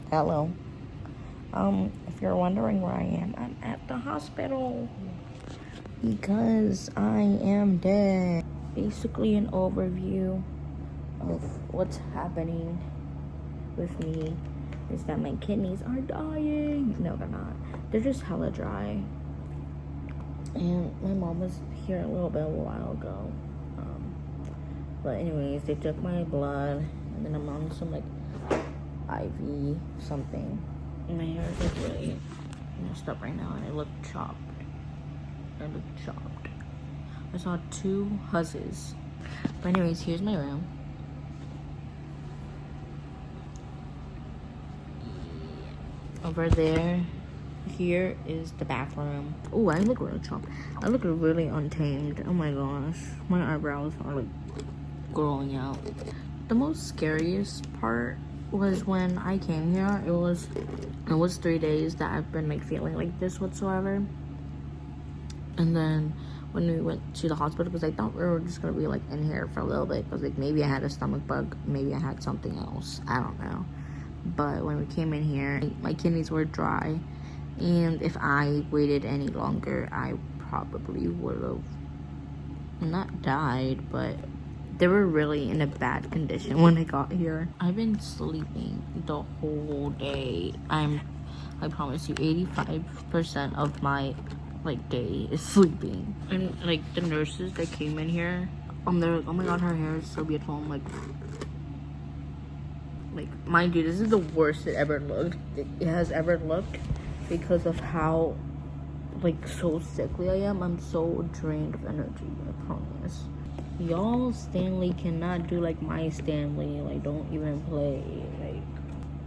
Hello. If you're wondering where I am, I'm at the hospital because I am dead. Basically, an overview of what's happening with me is that my kidneys are dying. No, they're not. They're just hella dry. And my mom was here a little bit a while ago. But anyways, they took my blood, and then I'm on some like IV something. My hair is like really messed up right now, and I look chopped. I saw 2 huzzes. But anyways, here's my room. Over there, here is the bathroom. Oh, I look really chopped. I look really untamed. Oh my gosh, my eyebrows are like growing out. The most scariest part was when I came here. It was 3 days that I've been like feeling like this whatsoever. And then when we went to the hospital, because I thought we were just gonna be like in here for a little bit, because like maybe I had a stomach bug, maybe I had something else, I don't know. But when we came in here, my kidneys were dry, and if I waited any longer, I probably would have not died, but they were really in a bad condition when I got here. I've been sleeping the whole day. I promise you, 85% of my like day is sleeping. And like the nurses that came in here, they're like, oh my god, her hair is so beautiful. I'm like mind you, this is the worst it has ever looked because of how like so sickly I am. I'm so drained of energy, I promise. Y'all Stanley cannot do like my Stanley. Like, don't even play. Like,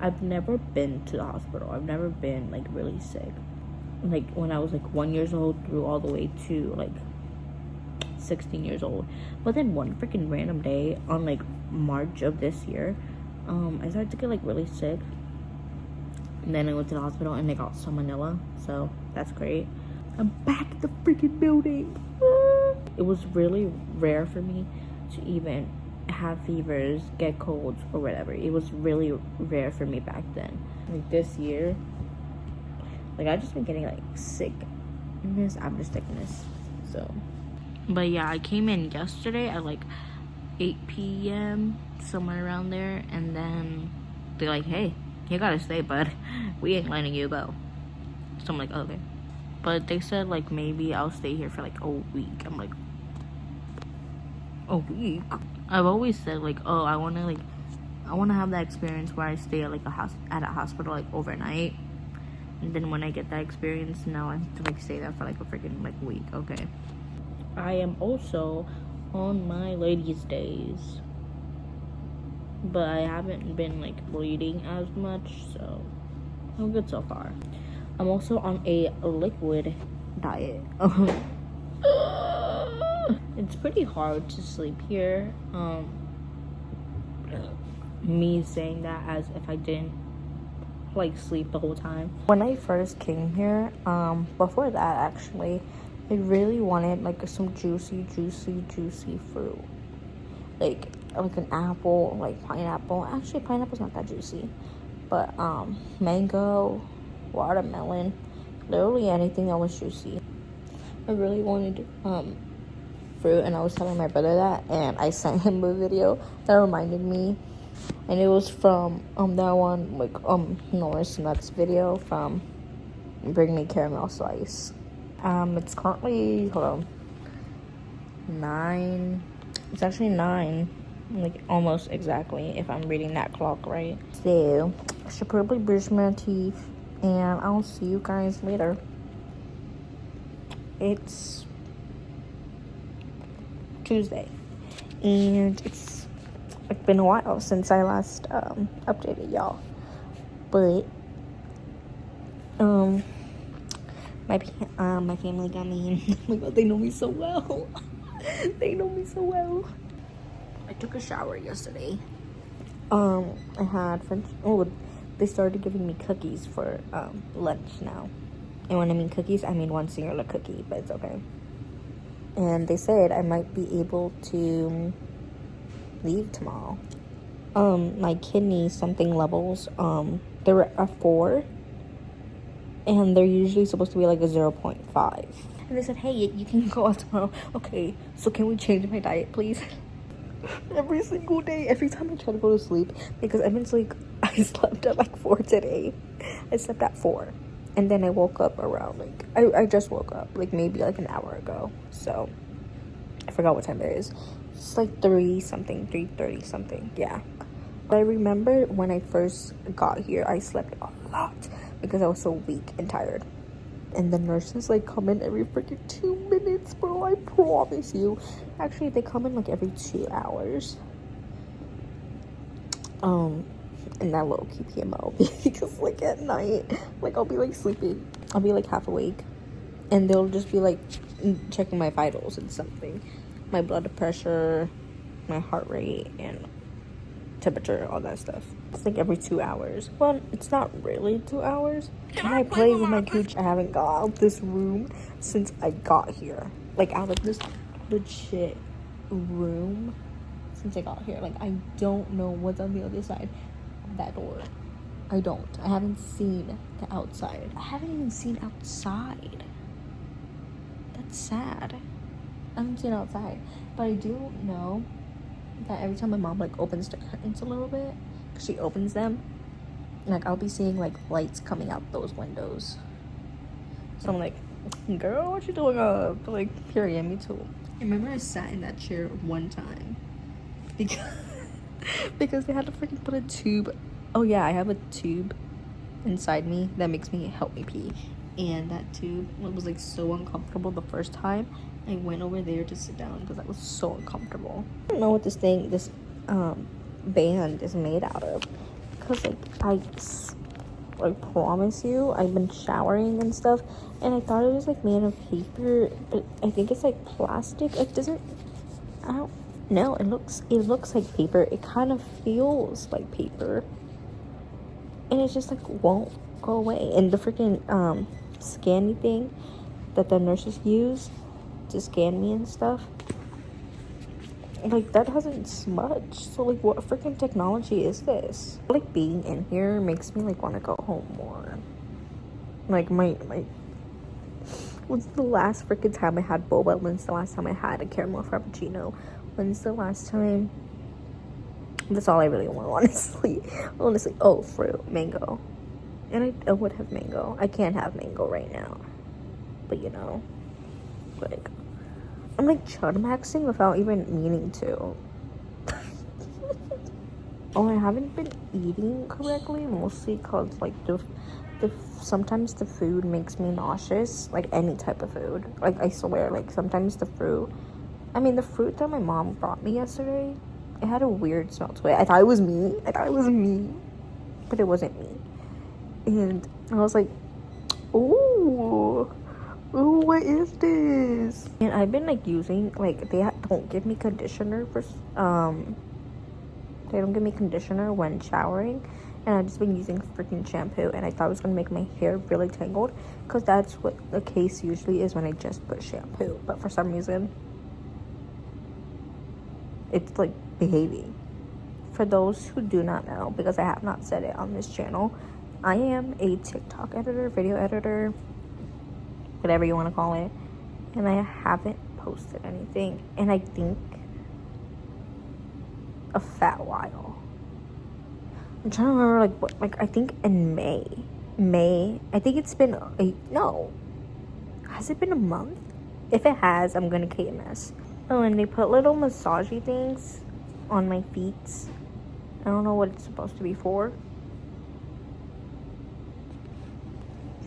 I've never been to the hospital. I've never been like really sick. Like when I was like 1 year old through all the way to like 16 years old. But then one freaking random day on like March of this year, I started to get like really sick. And then I went to the hospital and I got salmonella. So that's great. I'm back at the freaking building. It was really rare for me to even have fevers, get colds, or whatever. It was really rare for me back then. Like this year, like I've just been getting like sickness after sickness. So, but yeah, I came in yesterday at like 8 p.m. somewhere around there, and then they're like, "Hey, you gotta stay, bud. We ain't letting you go." So I'm like, okay. But they said like maybe I'll stay here for like a week. I'm like, a week? I've always said like, oh, I wanna have that experience where I stay at like at a hospital like overnight. And then when I get that experience, now I have to like stay there for like a freaking like week. Okay. I am also on my ladies' days, but I haven't been like bleeding as much, so I'm good so far. I'm also on a liquid diet. It's pretty hard to sleep here. Me saying that as if I didn't like sleep the whole time. When I first came here, before that actually, I really wanted like some juicy fruit. Like an apple, like pineapple. Actually, pineapple's not that juicy. But mango, watermelon, literally anything that was juicy. I really wanted fruit, and I was telling my brother that, and I sent him a video that reminded me, and it was from that one like Norris Nuts video from Bring Me Caramel Slice. It's currently, hold on, 9. It's actually 9, like almost exactly, if I'm reading that clock right. So I should probably brush my teeth, and I'll see you guys later. It's Tuesday, and it's been a while since I last updated y'all, but my family got me in. Oh my god, they know me so well. They know me so well. I took a shower yesterday. I had French. Oh, they started giving me cookies for lunch now. And when I mean cookies, I mean one singular cookie, but it's okay. And they said I might be able to leave tomorrow. my kidney something levels, they were a 4, and they're usually supposed to be like a 0.5. And they said, hey, you can go out tomorrow. Okay, so can we change my diet, please? Every single day, every time I try to go to sleep, because Evan's like, I slept at like 4 today. I slept at 4, and then I woke up around like, I just woke up like maybe like an hour ago, so I forgot what time it is. It's like 3:30 something, yeah. But I remember when I first got here, I slept a lot because I was so weak and tired. And the nurses like come in every freaking 2 minutes, bro. I promise you. Actually, they come in like every 2 hours. And that low key PMO because like at night, like I'll be like sleeping, I'll be like half awake, and they'll just be like checking my vitals and something, my blood pressure, my heart rate, and temperature, all that stuff. It's like every 2 hours. Well, it's not really 2 hours. And I play with my cooch. I haven't got out this room since I got here. Like out of this legit room since I got here. Like I don't know what's on the other side of that door. I don't. I haven't seen the outside. I haven't even seen outside. That's sad. I haven't seen outside. But I do know that every time my mom like opens the curtains a little bit, because she opens them, like I'll be seeing like lights coming out those windows. So I'm like, girl, what you doing up? Like, period, me too. I remember I sat in that chair one time because they had to freaking put a tube. Oh yeah, I have a tube inside me that makes me help me pee, and that tube was like so uncomfortable the first time. I went over there to sit down because I was so uncomfortable. I don't know what this band is made out of, because I promise you, I've been showering and stuff, and I thought it was like made of paper, but I think it's like plastic. It doesn't, I don't know, it looks like paper. It kind of feels like paper, and it just like won't go away. And the freaking scanny thing that the nurses use to scan me and stuff, like that hasn't smudged. So like what freaking technology is this? Like being in here makes me like want to go home more. Like my when's the last freaking time I had boba? When's the last time I had a caramel frappuccino? When's the last time? That's all I really want, honestly. Oh, fruit, mango. And I would have mango. I can't have mango right now, but you know, like I'm like chud maxing without even meaning to. Oh, I haven't been eating correctly, mostly cause like sometimes the food makes me nauseous, like any type of food. Like I swear, like sometimes the fruit that my mom brought me yesterday, it had a weird smell to it. I thought it was me, but it wasn't me. And I was like, ooh, what is this? And I've been like using, like they don't give me conditioner they don't give me conditioner when showering, and I've just been using freaking shampoo, and I thought it was gonna make my hair really tangled, because that's what the case usually is when I just put shampoo. But for some reason it's like behaving. For those who do not know, because I have not said it on this channel, I am a TikTok editor, video editor, whatever you want to call it, and I haven't posted anything, and I think a fat while. I'm trying to remember like what, like I think in May. I think it's been has it been a month? If it has, I'm gonna KMS. Oh, and they put little massagey things on my feet. I don't know what it's supposed to be for.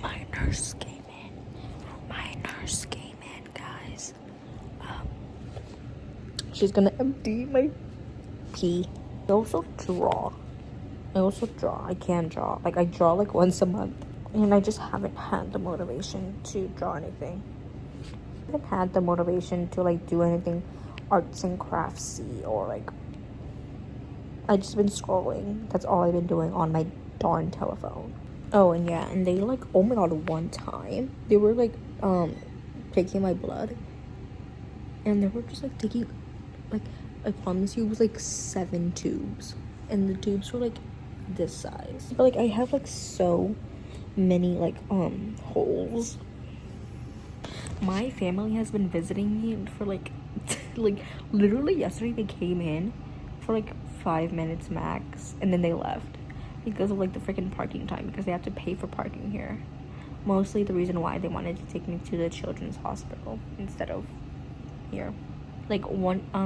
My nurse came in, guys. She's gonna empty my pee. I also draw. I can draw. Like I draw like once a month, and I just haven't had the motivation to draw anything. I haven't had the motivation to like do anything arts and craftsy, or like I just been scrolling. That's all I've been doing on my darn telephone. Oh, and yeah, and they like, oh my god, one time they were like taking my blood, and they were just like taking, like, I promise you, it was like 7 tubes, and the tubes were like this size. But like I have like so many like holes. My family has been visiting me for like like literally yesterday. They came in for like 5 minutes max, and then they left because of like the freaking parking time, because they have to pay for parking here. Mostly the reason why they wanted to take me to the children's hospital instead of here. Like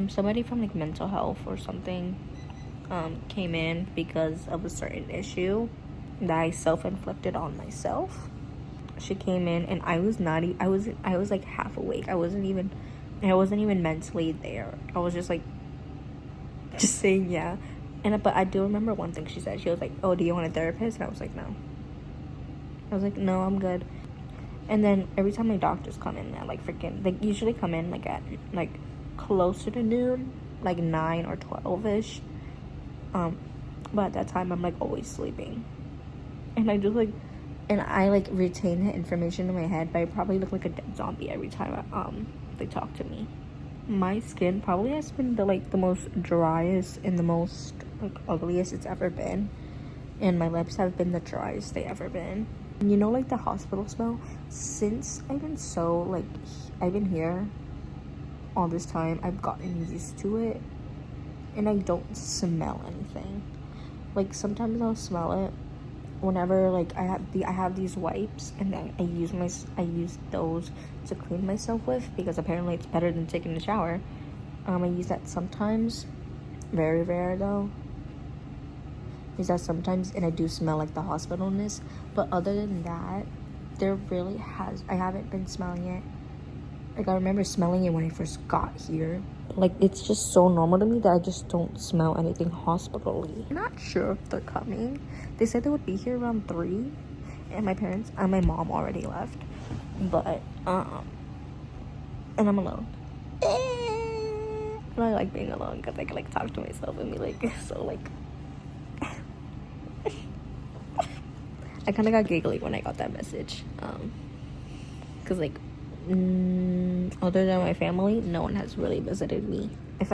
somebody from like mental health or something came in because of a certain issue that I self-inflicted on myself. She came in and I was like half awake. I wasn't even mentally there. I was just like just saying yeah. But I do remember one thing she said. She was like, "Oh, do you want a therapist?" And I was like, "No." I was like, "No, I'm good." And then every time my doctors come in at like freaking, they usually come in like at like closer to noon, like 9 or 12ish. But at that time I'm like always sleeping, and I just like, and I like retain the information in my head, but I probably look like a dead zombie every time they talk to me. My skin probably has been the most driest and the most like ugliest it's ever been, and my lips have been the driest they ever been. You know, like the hospital smell. Since I've been here all this time, I've gotten used to it, and I don't smell anything. Like sometimes I'll smell it whenever like I have these wipes, and then I use those to clean myself with, because apparently it's better than taking a shower. I use that sometimes, very rare though. Use that sometimes, and I do smell like the hospitalness. But other than that, I haven't been smelling it. Like I remember smelling it when I first got here. Like it's just so normal to me that I just don't smell anything hospital-y. I'm not sure if they're coming. They said they would be here around 3, and my mom already left. But and I'm alone. And I like being alone because I can like talk to myself and be like so like. I kind of got giggly when I got that message, because like other than my family, no one has really visited me. If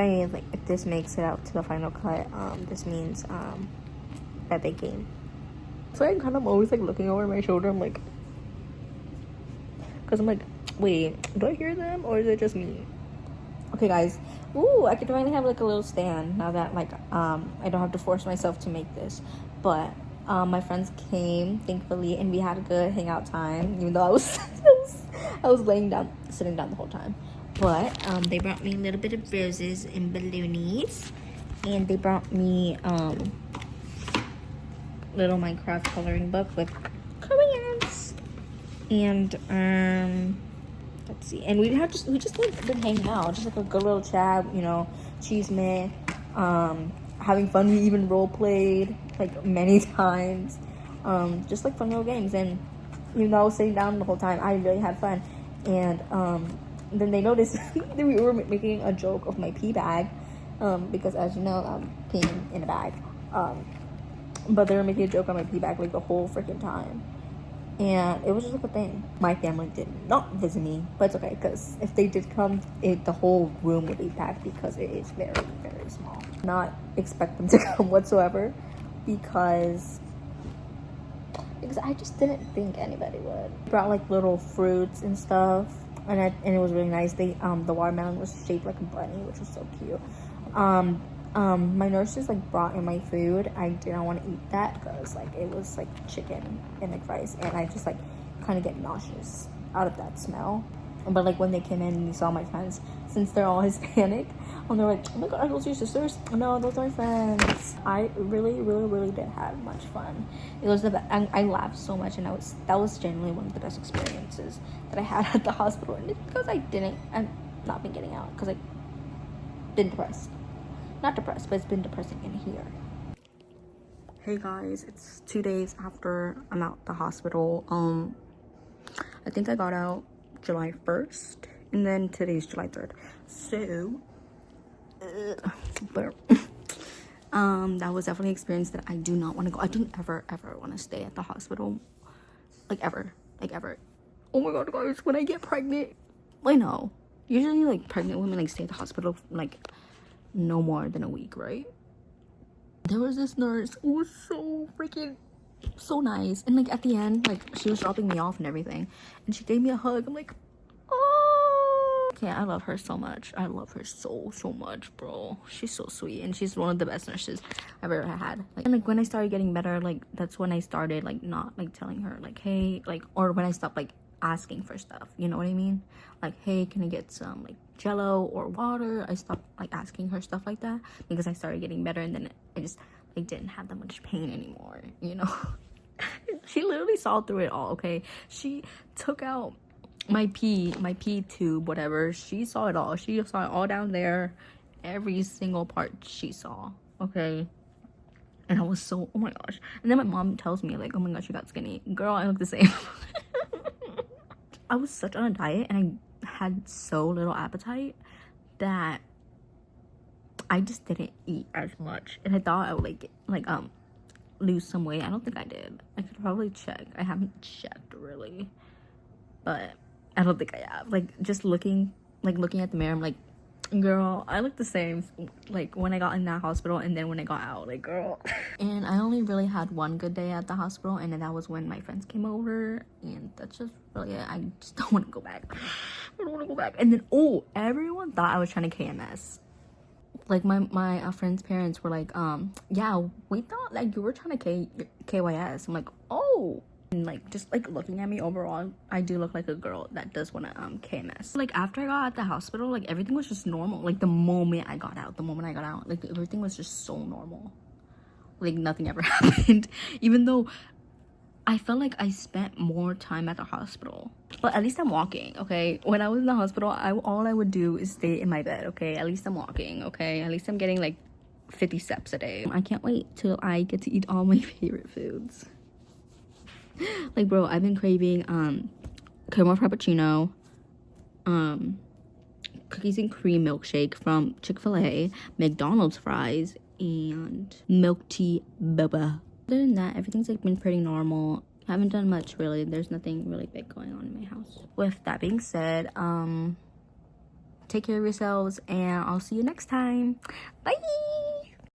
this makes it out to the final cut, this means that they came. So I'm kind of always like looking over my shoulder. I'm like, because I'm like, wait, do I hear them or is it just me? Okay, guys. Ooh, I could finally have like a little stand now that like I don't have to force myself to make this, but. My friends came, thankfully, and we had a good hangout time, even though I was sitting down the whole time. But they brought me a little bit of roses and balloonies, and they brought me little Minecraft coloring book with crayons, and let's see, and we just like been hanging out, just like a good little chat, you know, cheese man, having fun. We even role played like many times, just like fun little games. And even though I was sitting down the whole time, I really had fun. And then they noticed that we were making a joke of my pee bag, because as you know, I'm peeing in a bag. But they were making a joke on my pee bag like the whole freaking time, and it was just like a thing. My family did not visit me, but it's okay, because if they did come, the whole room would be packed, because it is very, very small. Not expect them to come whatsoever, because I just didn't think anybody would. Brought like little fruits and stuff, and it was really nice. The watermelon was shaped like a bunny, which was so cute. My nurse just like brought in my food. I didn't want to eat that because like it was like chicken and like rice, and I just like kind of get nauseous out of that smell. But like when they came in and they saw my friends, since they're all Hispanic, and they're like, "Oh my god, are those your sisters?" No, those are my friends. I really, really, really did have much fun. It was the best. I laughed so much, and that was genuinely one of the best experiences that I had at the hospital. And it's because I've not been getting out, because I've been depressed. Not depressed, but it's been depressing in here. Hey guys, it's 2 days after I'm out the hospital. I think I got out July 1st, and then today's July 3rd. So, but that was definitely an experience that I do not want to go. I don't ever want to stay at the hospital, like ever. Oh my god, guys, when I get pregnant, I know usually like pregnant women like stay at the hospital like no more than a week, right? There was this nurse who was so freaking so nice, and like at the end, like she was dropping me off and everything, and she gave me a hug. I'm like, oh, okay, I love her so much. I love her so much, bro. She's so sweet, and she's one of the best nurses I've ever had. Like, and like when I started getting better, like that's when I started like not like telling her like, hey, like, or when I stopped like asking for stuff, you know what I mean? Like, hey, can I get some like jello or water? I stopped like asking her stuff like that because I started getting better, and then I just like didn't have that much pain anymore, you know. She literally saw through it all. Okay, she took out my pee tube, whatever. She saw it all. She saw it all down there, every single part she saw. Okay, and I was so, oh my gosh. And then my mom tells me like, oh my gosh, you got skinny. Girl, I look the same. I was such on a diet, and I had so little appetite that I just didn't eat as much, and I thought I would lose some weight. I don't think I did. I could probably check. I haven't checked really, but I don't think I have. Like just looking at the mirror, I'm like, girl, I look the same like when I got in that hospital and then when I got out, like, girl. And I only really had one good day at the hospital, and then that was when my friends came over, and that's just really it. I just don't want to go back. I don't want to go back. And then everyone thought I was trying to KMS. Like my friend's parents were like, yeah, we thought like you were trying to KYS. I'm like, oh. And like just like looking at me overall, I do look like a girl that does want to KMS. Like after I got at the hospital, like everything was just normal. Like the moment I got out, like everything was just so normal. Like nothing ever happened, even though I felt like I spent more time at the hospital. But at least I'm walking, okay? When I was in the hospital, all I would do is stay in my bed, okay? At least I'm walking, okay? At least I'm getting like 50 steps a day. I can't wait till I get to eat all my favorite foods. Like, bro, I've been craving caramel frappuccino, cookies and cream milkshake from Chick-fil-A, McDonald's fries, and milk tea boba. Other than that, everything's like been pretty normal. Haven't done much really. There's nothing really big going on in my house. With that being said, take care of yourselves, and I'll see you next time. Bye.